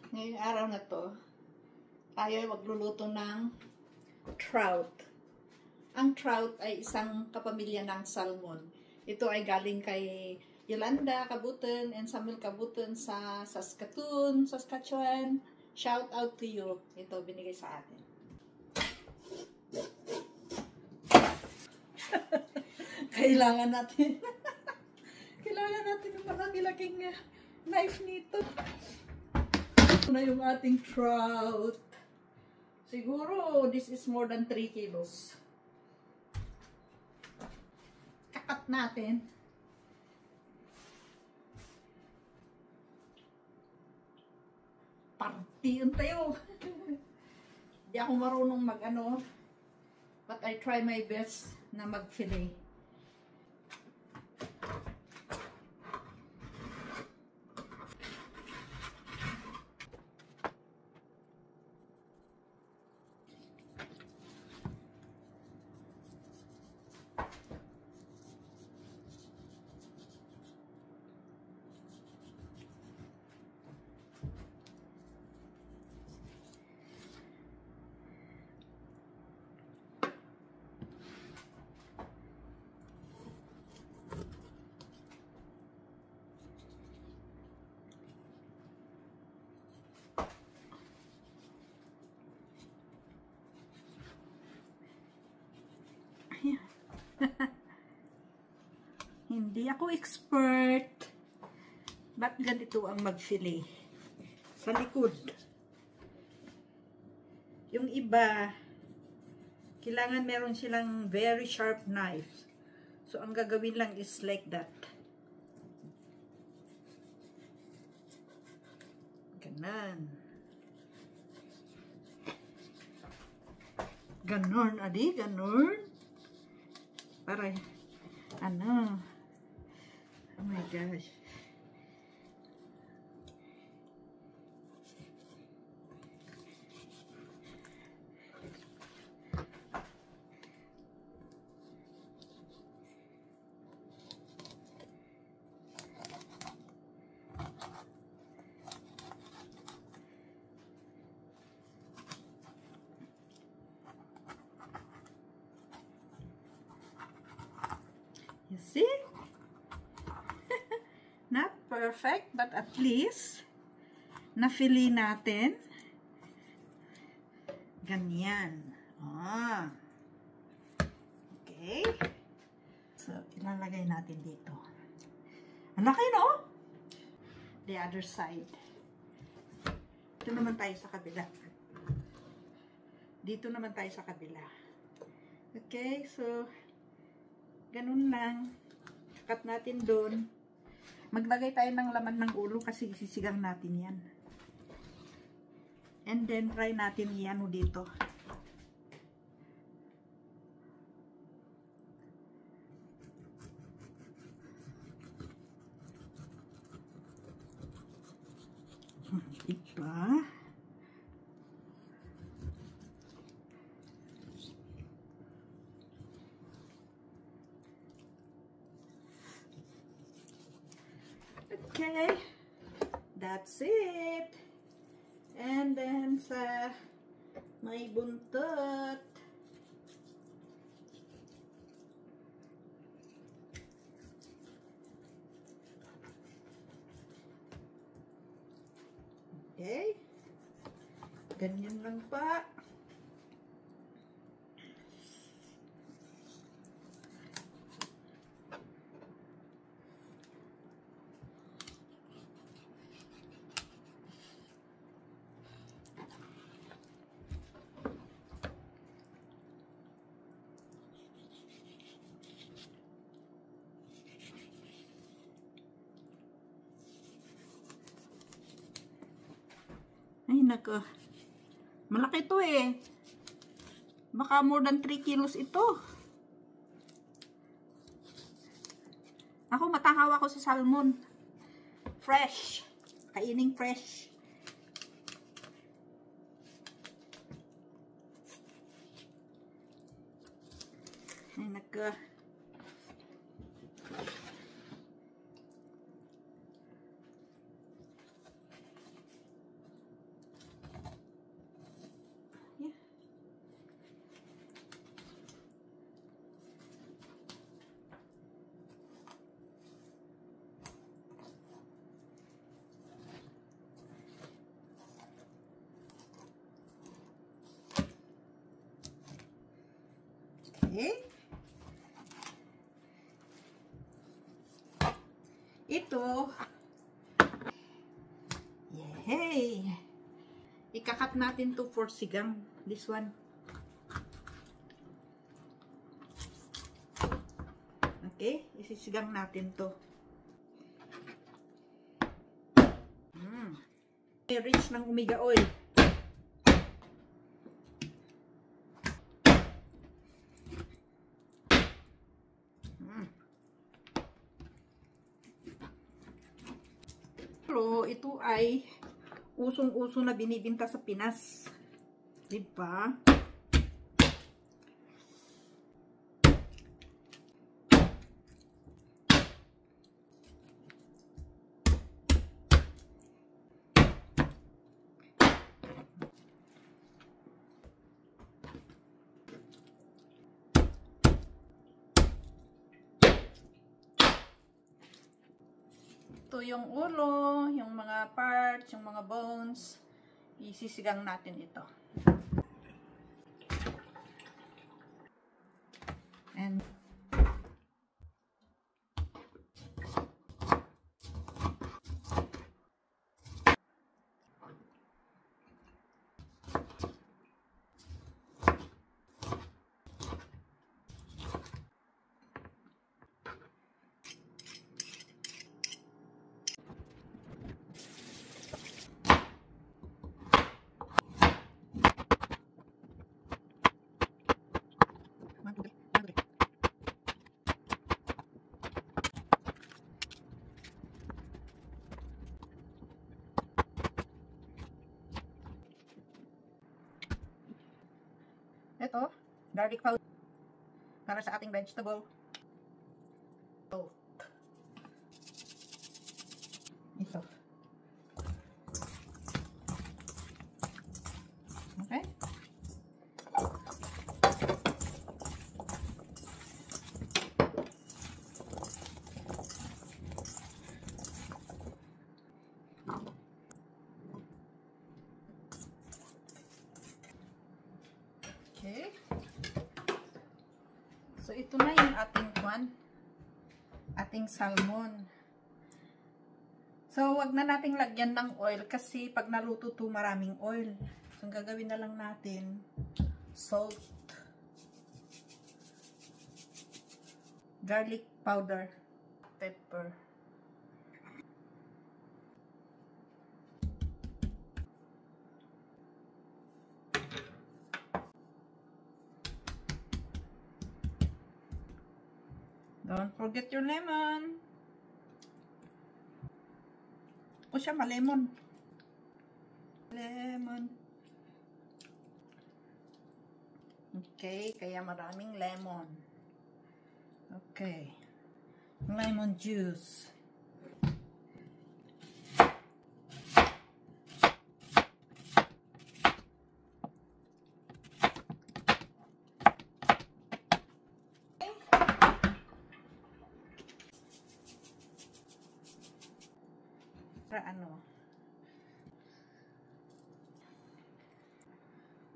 Ngayong araw na to, tayo ay magluluto ng trout. Ang trout ay isang kapamilya ng salmon. Ito ay galing kay Yolanda Cabuton and Samuel Cabuton sa Saskatchewan. Shout out to you. Ito binigay sa atin. Kailangan natin ng malaki-laking knife nito. Ito na yung ating trout. Siguro, this is more than 3 kilos. Kakat natin. Partiyon tayo. Hindi ako marunong mag-ano. But I try my best na mag-fillet. Hindi ako expert. Ba't ganito ang mag-fillet? Sa likod. Yung iba, kailangan meron silang very sharp knife. So, ang gagawin lang is like that. Ganon. Ganon, adi, ganon. Para, ano, oh my gosh. You see? Not perfect, but at least na-fillet natin. Ganyan. Ah. Okay. So, ilalagay natin dito. Ang laki, no? The other side. Dito naman tayo sa kabila. Dito naman tayo sa kabila. Okay, so ganun lang. Cut natin doon. Maglagay tayo ng laman ng ulo kasi sisigang natin yan. And then, try natin yan dito. Diba? Okay, that's it. And then sa may buntot. Okay. Ganyan lang pa. Ay, nako. Malaki to eh. Baka more than 3 kilos ito. Ako, matakaw ako sa salmon. Fresh. Kaining fresh. Ay, nako. Okay. Ito. Yay! Ikakat natin to for sigang. This one. Okay, isisigang natin to. Rich ng omega oil. Pero ito ay usong-uso na binibinta sa Pinas. Diba? Ito yung ulo, yung mga parts, yung mga bones. Isisigang natin ito. And ito, garlic powder para sa ating vegetable. Ito. Okay? Okay. So, ito na yung ating salmon. So, wag na nating lagyan ng oil kasi pag naluto to maraming oil. So, ang gagawin na lang natin, salt, garlic powder, pepper. Don't forget your lemon. O siya, malemon. Lemon. Okay, kaya maraming lemon. Okay. Lemon juice.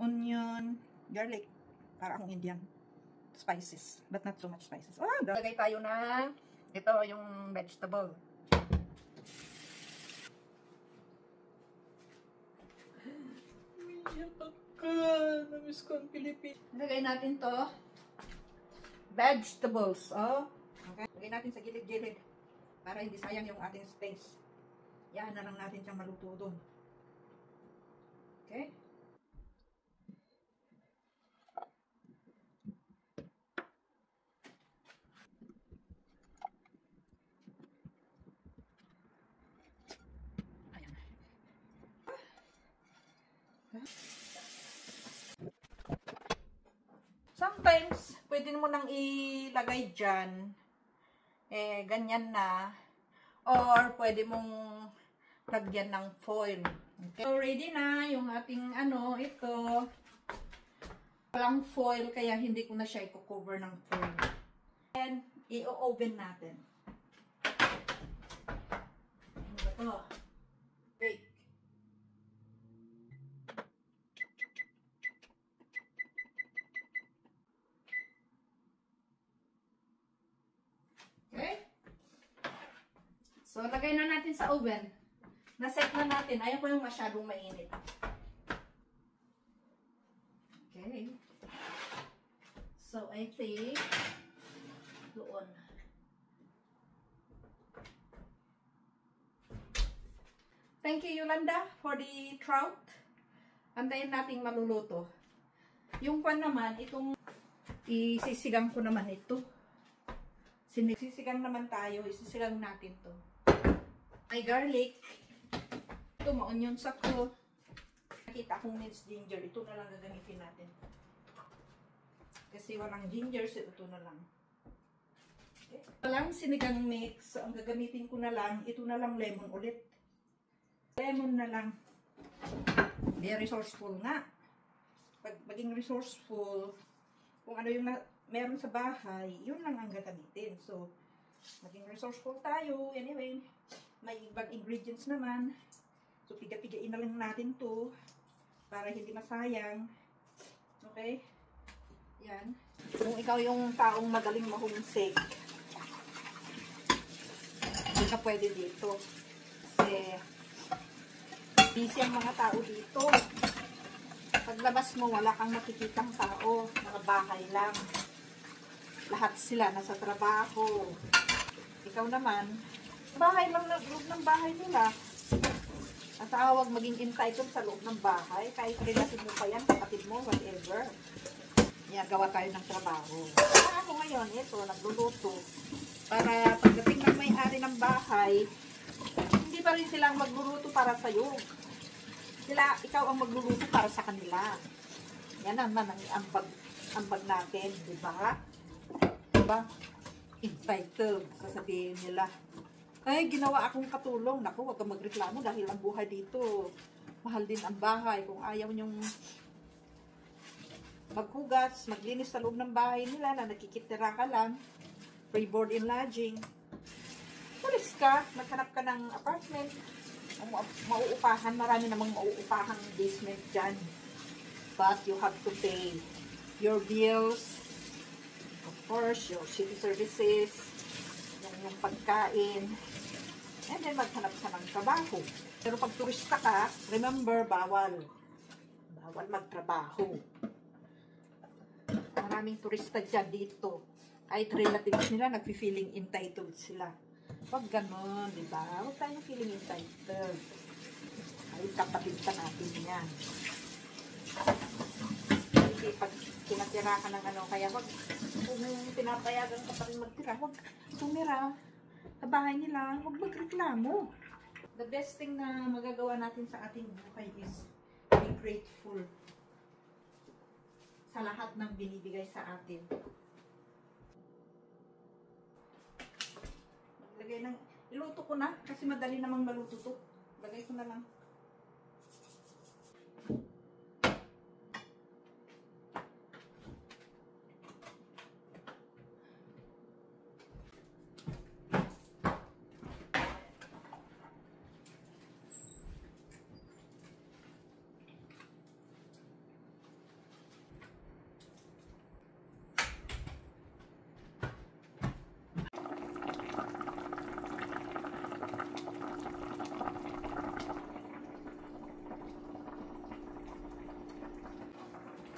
Onion, garlic, para akong Indian. Spices, but not so much spices. Oh, lagay tayo ng ito yung vegetable. Namiss ko ang Pilipino. Lagay natin to vegetables. Oh, okay. Lagay natin sa gilid-gilid para hindi sayang yung ating space. Yan na lang natin siyang maluto doon. Okay? Sometimes, pwede mo nang ilagay dyan. Ganyan na. Or, pwede mong lagyan ng foil. Okay. So, ready na yung ating ito. Walang foil, kaya hindi ko na siya i-cover ng foil. And, i-oven natin. Ano ba ito? Bake. So, lagay na natin sa oven. Na-set na natin. Ayaw ko yung masyadong mainit. Okay. So, I think, doon. Thank you, Yolanda, for the trout. Antayin nating maluluto. Yung kwan naman, itong isisigang ko naman ito. Sisigang naman tayo. Isisigang natin to. May garlic. Ito, ma-onions ako. Nakita akong minced ginger. Ito na lang gagamitin natin. Kasi walang ginger, so ito na lang. Okay. Walang sinigang mix. So, ang gagamitin ko na lang, ito na lang lemon ulit. Lemon na lang. Very resourceful nga. Pag maging resourceful, kung ano yung meron sa bahay, yun lang ang gagamitin. So, maging resourceful tayo. Anyway, may ibang ingredients naman. So, piga-pigain na lang natin to para hindi masayang. Okay? Yan. Kung ikaw yung taong magaling mahumsik, hindi ka pwede dito. Kasi, busy ang mga tao dito. Paglabas mo, wala kang makikitang tao. Mga bahay lang. Lahat sila nasa trabaho. Ikaw naman, bahay lang na loob ng bahay nila. At huwag maging entitled sa loob ng bahay. Kahit relative mo pa yan, kapatid mo, whatever. Gawa tayo ng trabaho. Ako ngayon, ito, nagluluto. Para pagdating ng may-ari ng bahay, hindi pa rin silang magluluto para sa'yo. Ikaw ang magluluto para sa kanila. Yan naman ang ambag natin, di ba? Diba? Entitled, sasabihin nila. Ay, ginawa akong katulong. Naku, huwag kang magreklamo dahil ang buhay dito. Mahal din ang bahay. Kung ayaw nyong maghugas, maglinis sa loob ng bahay nila na nakikitira ka lang, free board and lodging, pulis ka, maghanap ka ng apartment, mauupahan, marami namang mauupahang basement dyan. But you have to pay your bills, of course, your city services, yung pagkain, and then maghanap ka ng trabaho. Pero pag turista ka, remember, bawal magtrabaho. Maraming turista dyan dito. Kahit relatives nila, nagpi-feeling entitled sila. Huwag ganon, di ba? Huwag tayong feeling entitled. Ay, kapatid ka natin yan. Hindi, pag tinatira ka ng ano, kaya wag, kung pinapayagan ka pa rin magtira, huwag tumira sa bahay nila, huwag magreklamo. The best thing na magagawa natin sa ating buhay is be grateful sa lahat ng binibigay sa atin. Lagay ng, iluto ko na kasi madali namang maluto to. Lagay ko na lang.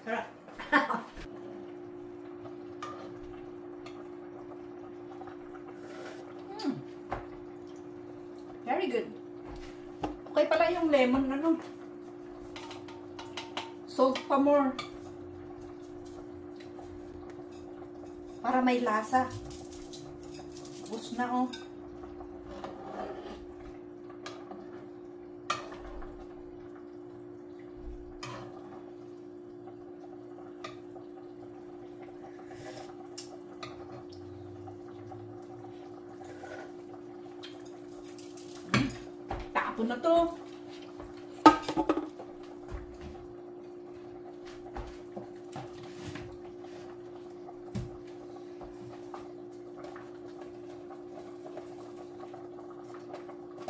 Sarap. Very good. Okay pala yung lemon, ano? Salt pa more. Para may lasa. Bus na, oh. Tapon na to.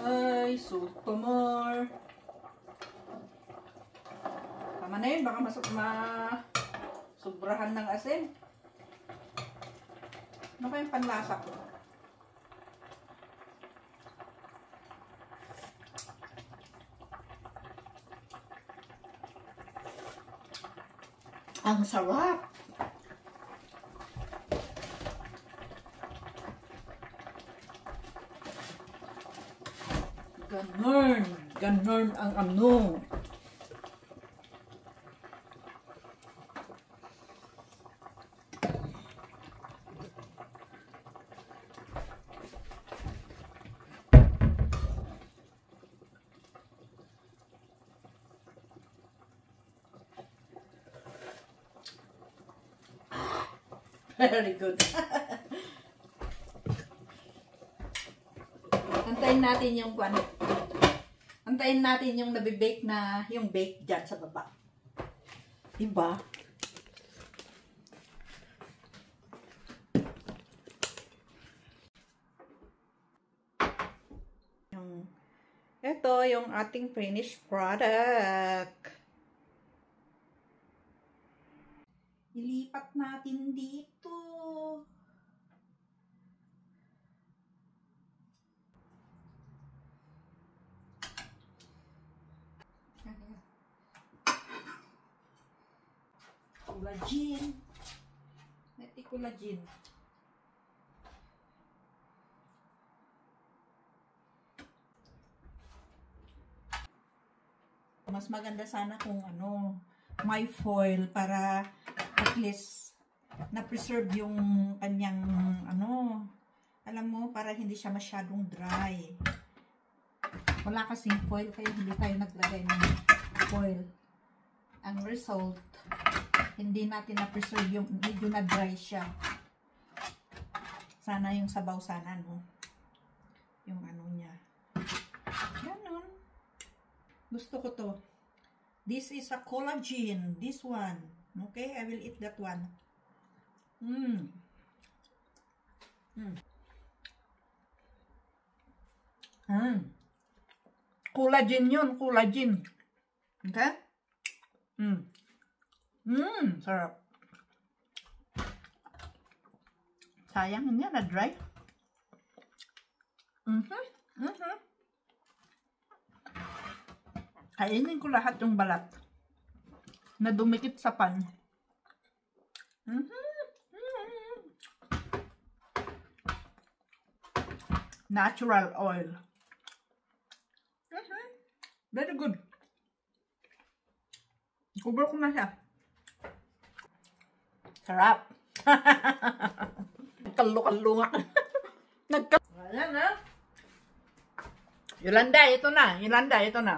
Ay, salt pa more. Tama na yun, baka sobrahan ng asin. Ano kayong panlasa ko? Ang sarap. Ganon. Ganon ang ano. Very good. Antayin natin yung ano. Antayin natin yung nabibake na yung bake dyan sa baba. Diba? Ito yung ating finished product. Ilipat natin dito. Collagen. Neti collagen. Mas maganda sana kung ano, may foil para at least na-preserve yung kanyang ano, alam mo, para hindi siya masyadong dry. Wala kasing foil kaya hindi tayo naglagay ng foil. Ang result, hindi natin na-preserve yung medyo na dry siya. Sana yung sabaw sana, no? Yung ano niya. Ganon. Gusto ko to. This is a collagen. This one. Okay, I will eat that one. Collagen yun, collagen. Okay? Sarap. Sayang hindi na dry. Kainin ko lahat yung balat na dumikit sa pan. Natural oil. Very good. Cover ko na siya. Sarap. Nagkalunga. Ayan na. Yolanda, ito na. Yolanda, ito na.